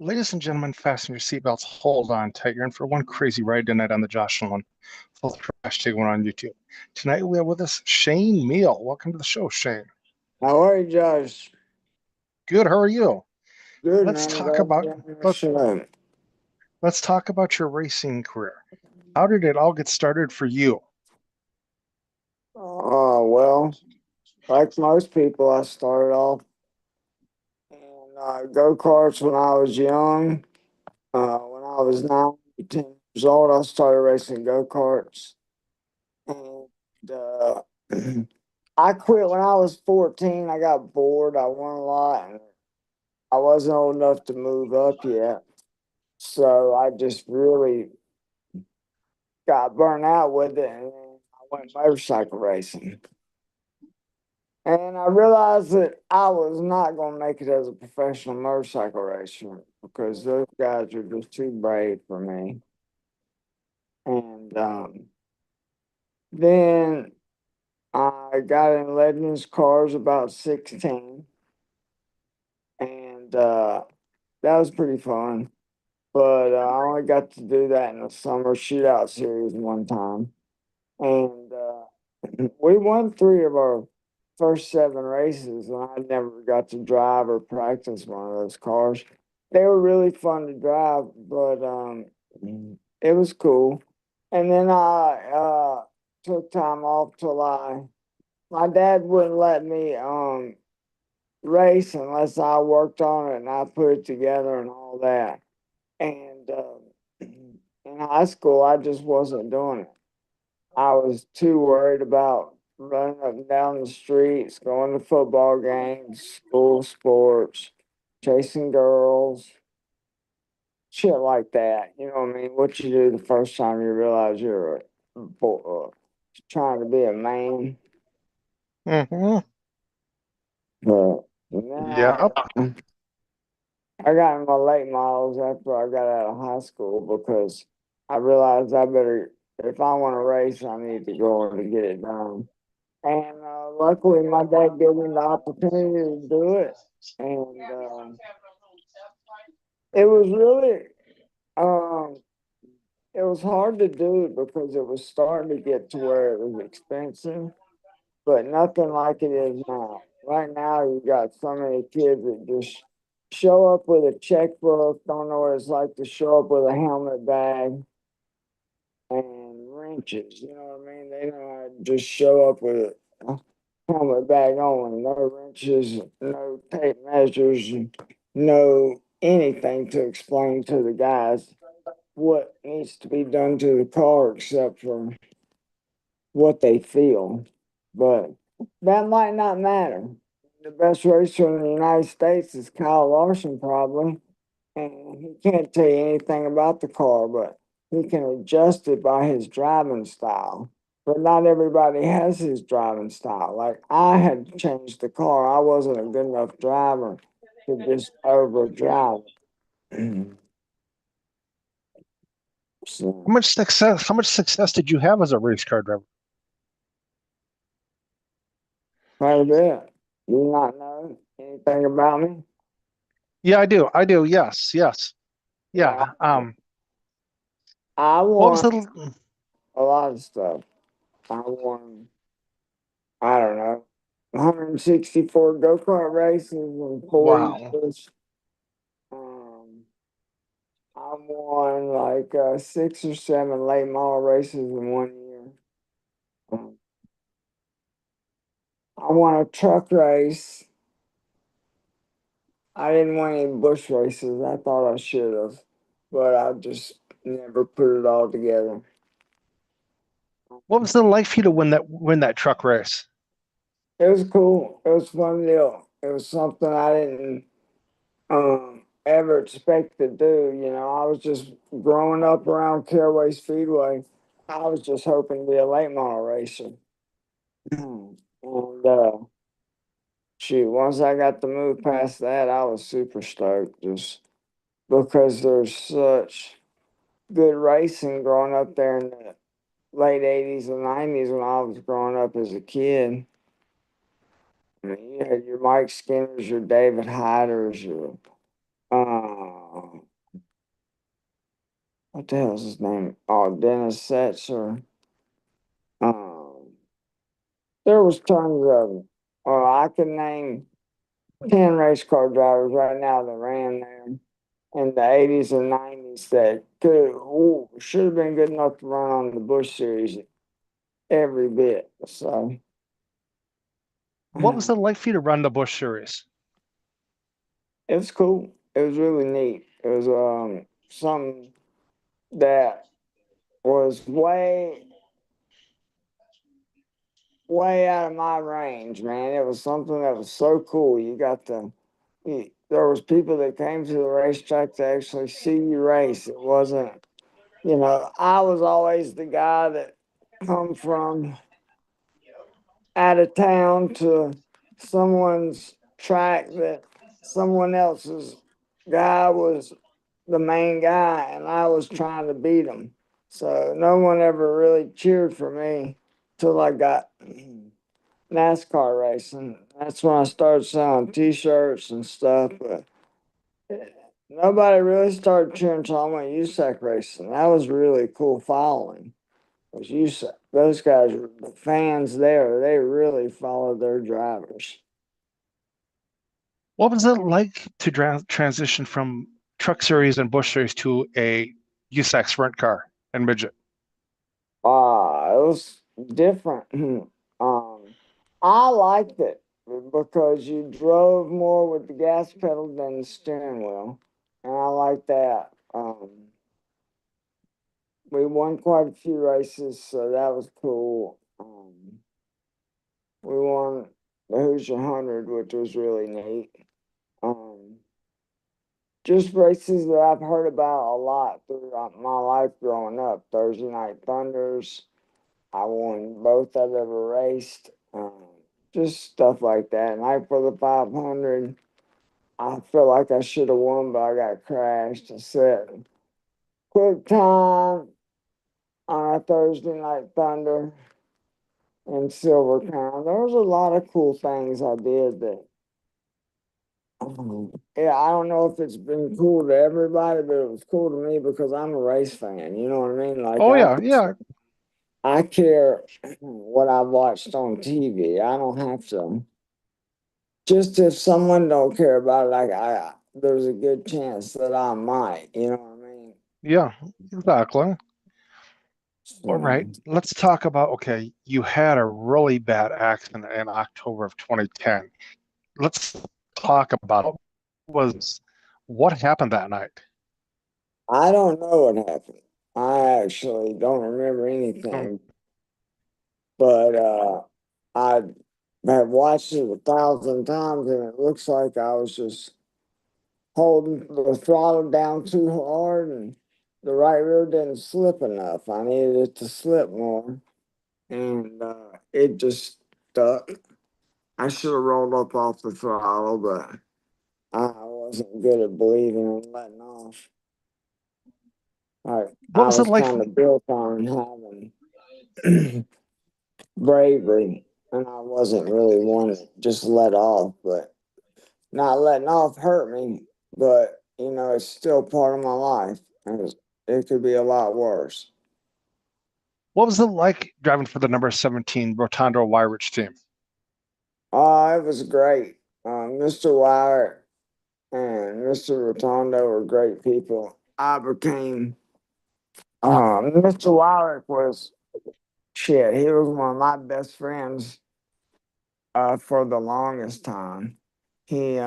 Ladies and gentlemen, fasten your seatbelts. Hold on tight. You're in for one crazy ride tonight on the Josh Nolan Full Trash Take One on YouTube. Tonight we have with us Shane Hmiel. Welcome to the show, Shane. How are you, Josh? Good. How are you? Good, Let's man. talk Glad about you're on the let, show. let's talk about your racing career. How did it all get started for you? Well, like most people, I started off in go-karts when I was young. When I was 9, 10 years old, I started racing go-karts. And uh, I quit when I was 14. I got bored. I won a lot, and I wasn't old enough to move up yet. So I just really got burnt out with it, and then I went motorcycle racing. And I realized that I was not going to make it as a professional motorcycle racer because those guys are just too brave for me. And then I got in Legends cars about 16, and that was pretty fun. But I only got to do that in the summer shootout series one time. And we won 3 of our first 7 races, and I never got to drive or practice one of those cars. They were really fun to drive, but it was cool. And then I took time off till my dad wouldn't let me race unless I worked on it and I put it together and all that. And in high school, I just wasn't doing it. I was too worried about running up and down the streets, going to football games, school sports, chasing girls, shit like that. You know what I mean? What you do the first time you realize you're trying to be a man. Hmm. But then Yep. I got in my late models after I got out of high school because I realized I better, if I want to race, I need to go and get it done. And luckily, my dad gave me the opportunity to do it. And it was really, um, it was hard to do because it was starting to get to where it was expensive, but nothing like it is now. Right now, you got so many kids that just show up with a checkbook, don't know what it's like to show up with a helmet bag and wrenches. You know what I mean? They know how to just show up with a helmet bag on, no wrenches, no tape measures, no anything to explain to the guys what needs to be done to the car except for what they feel. But that might not matter. The best racer in the United States is Kyle Larson, probably, and he can't tell you anything about the car, but he can adjust it by his driving style. But not everybody has his driving style. Like I had changed the car. I wasn't a good enough driver to just overdrive. So How much success did you have as a race car driver? quite a bit. You not know anything about me? Yeah, I do. I do. Yes. Yes. Yeah, Yeah. I What was won the a lot of stuff. I won, I don't know, 164 go-kart races in 4 wow. years. Um, I won like 6 or 7 late model races in one year. Um, I won a truck race. I didn't win any bush races. I thought I should have, but I just never put it all together. What was it like for you to win that truck race? It was cool. It was a fun deal. It was something I didn't ever expect to do. You know, I was just growing up around Caraway Speedway. I was just hoping to be a late model racer. And shoot, once I got to move past that, I was super stoked just because there's such good racing growing up there in the late 80s and 90s when I was growing up as a kid. I mean, you had your Mike Skinners, your David Hyders, your what the hell's his name? Oh, Dennis Setzer. Um, there was tons of them. I can name 10 race car drivers right now that ran there in the 80s and 90s that should have been good enough to run on the Busch Series every bit. So What was it like for you to run the Busch Series? it was cool. It was really neat. It was something that was way out of my range, man. It was something that was so cool. There was people that came to the racetrack to actually see you race. It wasn't, I was always the guy that come from out of town to someone's track that someone else's guy was the main guy, and I was trying to beat him. So no one ever really cheered for me till I got NASCAR racing. That's when I started selling T-shirts and stuff. But nobody really started cheering until I went USAC racing. That was really cool following. Was USAC. Those guys, the fans there, they really followed their drivers. What was it like to transition from Truck Series and Busch Series to a USAC sprint car and midget? It was different. I liked it because you drove more with the gas pedal than the steering wheel, and I like that. We won quite a few races, so that was cool. We won the Hoosier 100, which was really neat. Um, just races that I've heard about a lot throughout my life growing up. Thursday Night Thunders. I won both I've ever raced. Just stuff like that. Night for the 500. I feel like I should have won, but I got crashed. I said quick time on a Thursday Night Thunder in Silver Crown. There was a lot of cool things I did that. Yeah, I don't know if it's been cool to everybody, but it was cool to me because I'm a race fan. You know what I mean? Like Oh yeah, yeah. I care what I've watched on TV. I don't have to. Just if someone don't care about it, there's a good chance that I might. You know what I mean? Yeah, exactly. All right, So, let's talk about, okay, you had a really bad accident in October of 2010. Let's talk about what happened that night. I don't know what happened. I actually don't remember Mm. anything, but I have watched it 1,000 times, and it looks like I was just holding the throttle down too hard, and the right rear didn't slip enough. I needed it to slip more, and it just stuck. I should have rolled up off the throttle, but I wasn't good at believing and letting off. What I was it was like? kind of built on having bravery, and I wasn't really one to just let off, but not letting off hurt me, but it's still part of my life. And it could be a lot worse. What was it like driving for the number 17 Rotondo Wyrich team? It was great. Mr. Wire and Mr. Rotondo were great people. Mr. Wire was shit. He was one of my best friends for the longest time. He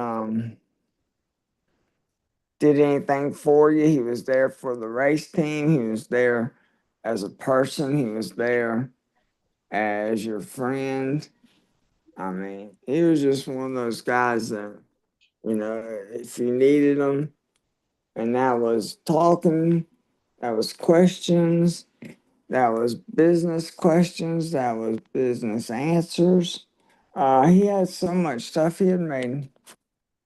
did anything for you. He was there for the race team. He was there as a person. He was there as your friend. I mean, he was just one of those guys that, if you needed him, and that was talking, that was questions, that was business questions, that was business answers. He had so much stuff. He had made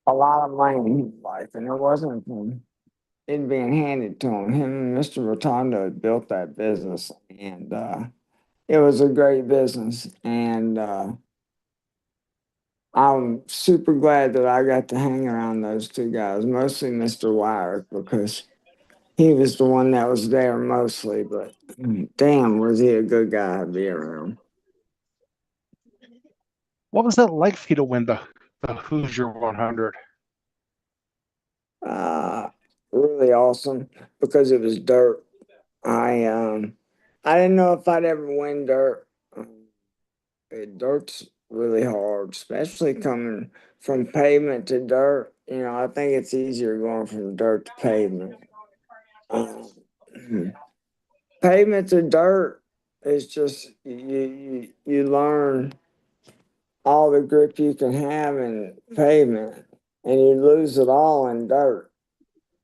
a lot of money in his life, and it wasn't from it being handed to him. Him and Mr. Rotondo had built that business, and it was a great business. And I'm super glad that I got to hang around those two guys, mostly Mr. Wire, because he was the one that was there mostly, but damn, was he a good guy to be around. What was that like for you to win the Hoosier 100? Uh, really awesome because it was dirt. I um I didn't know if I'd ever win dirt. Dirt's really hard, especially coming from pavement to dirt. You know, I think it's easier going from dirt to pavement. Um, Pavement to dirt is just you learn all the grip you can have in pavement, and you lose it all in dirt.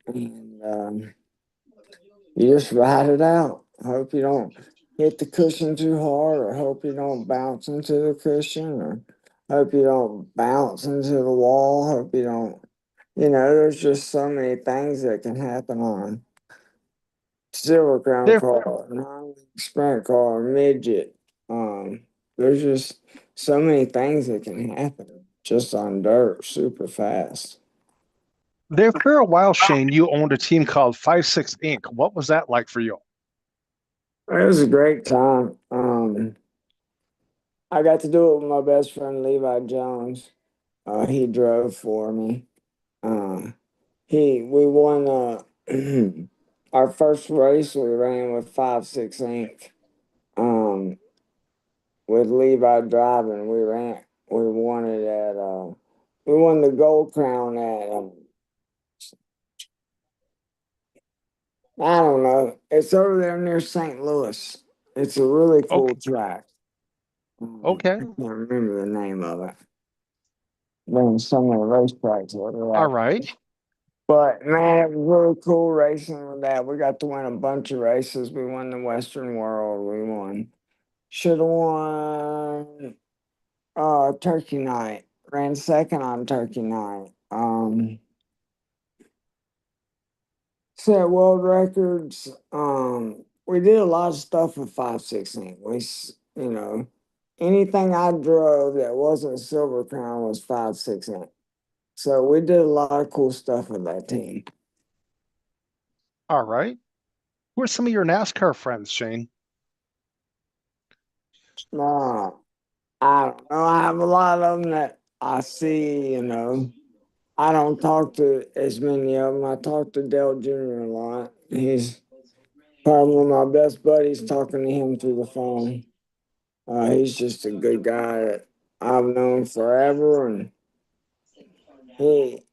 And you just ride it out. Hope you don't hit the cushion too hard, or hope you don't bounce into the cushion, or hope you don't bounce into the wall. Hope you don't, there's just so many things that can happen on Silver Crown There, car, non sprint car, midget. Um, there's just so many things that can happen just on dirt super fast. there for a while, Shane, you owned a team called 5-6 Inc. What was that like for you? It was a great time. I got to do it with my best friend Levi Jones. He drove for me. Uh, we won our first race. We ran with 5-6 Inc. Um, with Levi driving, We won it at. We won the Gold Crown at. I don't know. It's over there near St. Louis. It's a really Okay, cool track. okay, I can't remember the name of it. Ran so many racetracks over all there. right. But man, it was really cool racing with that. We got to win a bunch of races. We won the Western World. We won. Should have won Turkey Night. Ran second on Turkey Night. Set world records. We did a lot of stuff with 516. Anything I drove that wasn't Silver Crown was 516. So we did a lot of cool stuff with that team. All right. Who are some of your NASCAR friends, Shane? Uh, I don't know. I have a lot of them that I see. I don't talk to as many of them. I talk to Dale Jr. a lot. He's probably one of my best buddies talking to him through the phone. He's just a good guy that I've known forever, and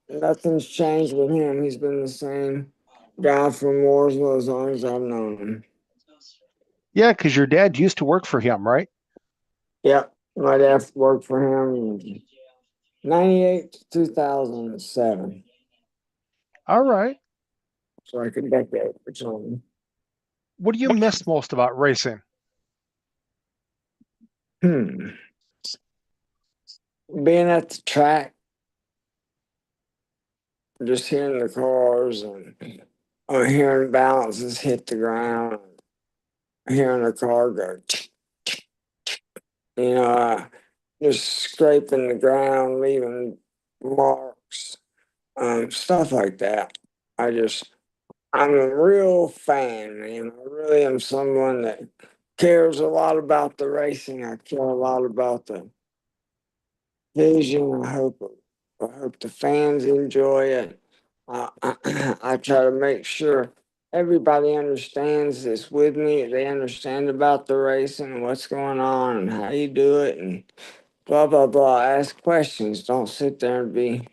nothing's changed with him. He's been the same guy from Mooresville as long as I've known him. Yeah, because your dad used to work for him, right? Yep, my dad worked for him in 98 to 2007. All right. It's like a decade or something. What do you miss most about racing? Hmm. Being at the track, just hearing the cars and hearing balances hit the ground, hearing the car go, you know, uh, just scraping the ground, leaving marks, stuff like that. I'm a real fan, man. I really am someone that cares a lot about the racing. I care a lot about the vision. I hope the fans enjoy it. I try to make sure everybody understands this with me. They understand about the racing and what's going on and how you do it and blah blah blah. Ask questions. Don't sit there and be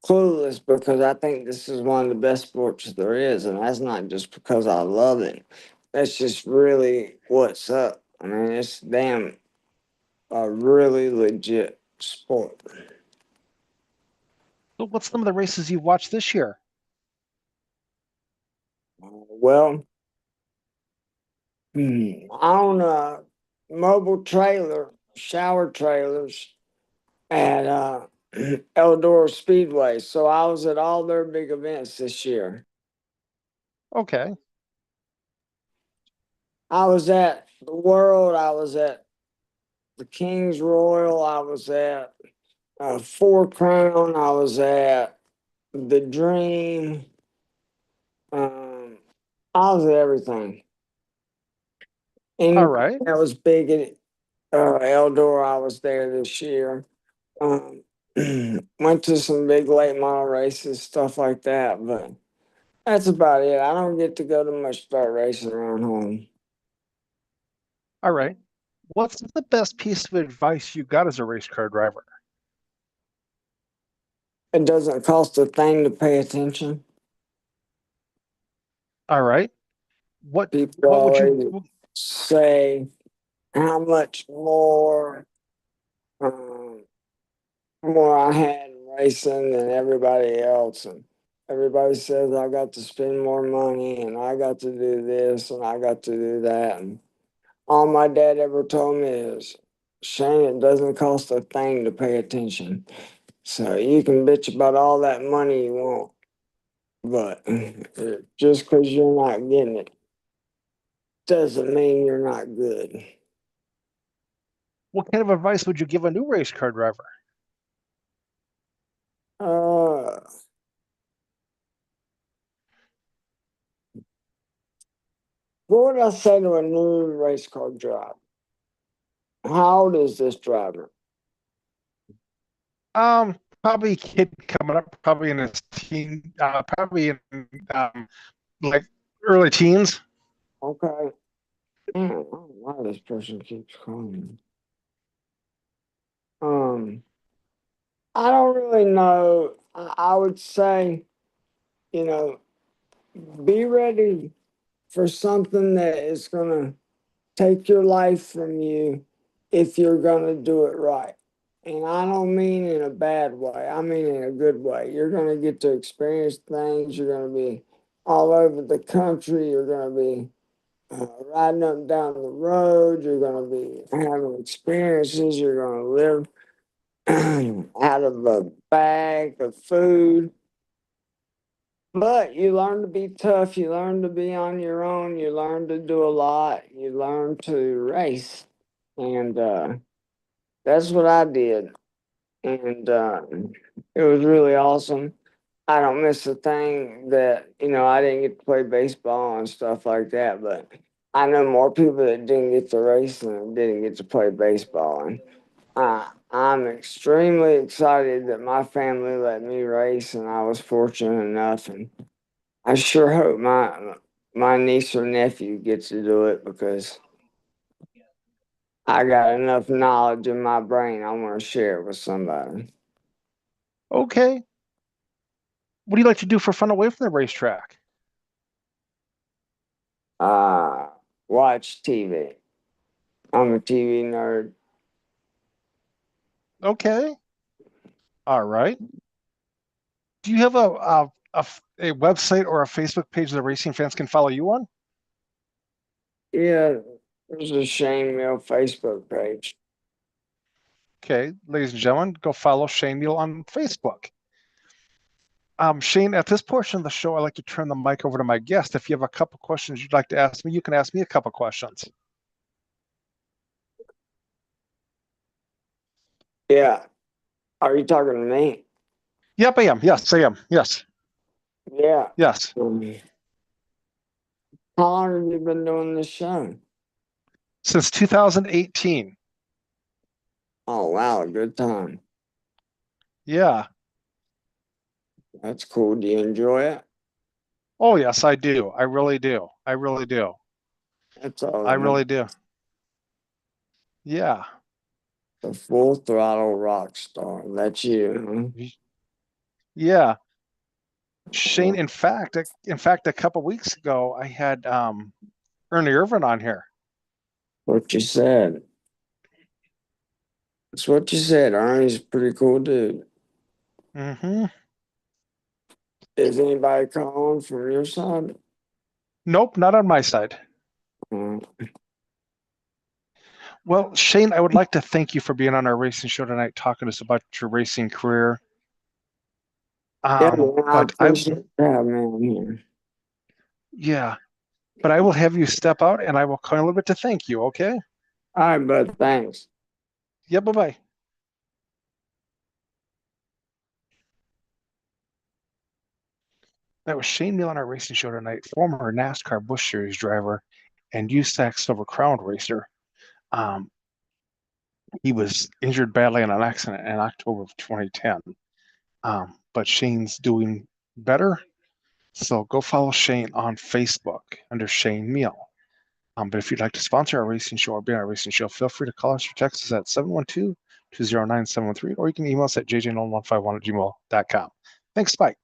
clueless because I think this is one of the best sports there is, and that's not just because I love it. That's just really what's up. I mean, it's damn a really legit sport. So what's some of the races you've watched this year? Well, on a mobile trailer, shower trailers at Eldora Speedway. So I was at all their big events this year. Okay. I was at the World. I was at the King's Royal. I was at Four Crown. I was at the Dream. Um, I was at everything. All Anything right. that was big at Eldor, I was there this year. Um, went to some big late model races, stuff like that, but that's about it. I don't get to go to much start racing around home. All right. What's the best piece of advice you got as a race car driver? It doesn't cost a thing to pay attention. All right. What People what would you always say how much um, more I had in racing than everybody else, and everybody says I got to spend more money, and I got to do this, and I got to do that, and all my dad ever told me is, Shane, it doesn't cost a thing to pay attention. So you can bitch about all that money you want, but just because you're not getting it doesn't mean you're not good. what kind of advice would you give a new race car driver? Uh, what would I say to a new race car driver? How old is this driver? Probably a kid coming up, probably in his teen, probably in like early teens. Okay. Man, I don't know why this person keeps calling me. I don't really know. I would say, you know, be ready for something that is going to take your life from you if you're going to do it right. And I don't mean in a bad way, I mean in a good way. You're going to get to experience things, you're going to be all over the country, you're going to be riding up and down the road, you're going to be having experiences, you're going to live out of a bag of food. But you learn to be tough, you learn to be on your own, you learn to do a lot, you learn to race. And that's what I did. And it was really awesome. I don't miss a thing that, I didn't get to play baseball and stuff like that, but I know more people that didn't get to race than didn't get to play baseball. And I'm extremely excited that my family let me race and I was fortunate enough. And I sure hope my niece or nephew gets to do it because I got enough knowledge in my brain. I want to share it with somebody. Okay. What do you like to do for fun away from the racetrack? Uh, Watch TV. I'm a TV nerd. Okay. All right. Do you have a website or a Facebook page that racing fans can follow you on? Yeah, there's a Hmiel Facebook page. Okay, ladies and gentlemen, go follow Hmiel on Facebook. Shane, at this portion of the show, I like to turn the mic over to my guest. If you have a couple questions you'd like to ask me, you can ask me a couple questions. Yeah. Are you talking to me? Yep, I am. Yes, I am. Yes, Yeah. yes. How long have you been doing this show? Since 2018. Oh, wow. Good time. Yeah. That's cool. Do you enjoy it? Oh, yes, I do. I really do. I really do. That's all I that matters. really do. Yeah. The full throttle rock star. That's you. Yeah. Huh? Shane, in fact, a couple weeks ago, I had Ernie Irvin on here. What you said. That's what you said. Ernie's a pretty cool dude. Hmm. Is anybody calling from your side? Nope, not on my side. Uh, Well, Shane, I would like to thank you for being on our racing show tonight, talking to us about your racing career. yeah, man, I But I, appreciate you having me on here. yeah, but I will have you step out and I will call a little bit to thank you. Okay? All right, bud. Thanks. Yeah, bye bye. That was Shane Hmiel on our racing show tonight, former NASCAR Busch Series driver and USAC Silver Crown racer. He was injured badly in an accident in October of 2010. But Shane's doing better. So go follow Shane on Facebook under Shane Hmiel. But if you'd like to sponsor our racing show or be on our racing show, feel free to call us or text us at 712-209-713, or you can email us at jjnolan151@gmail.com. Thanks, Spike.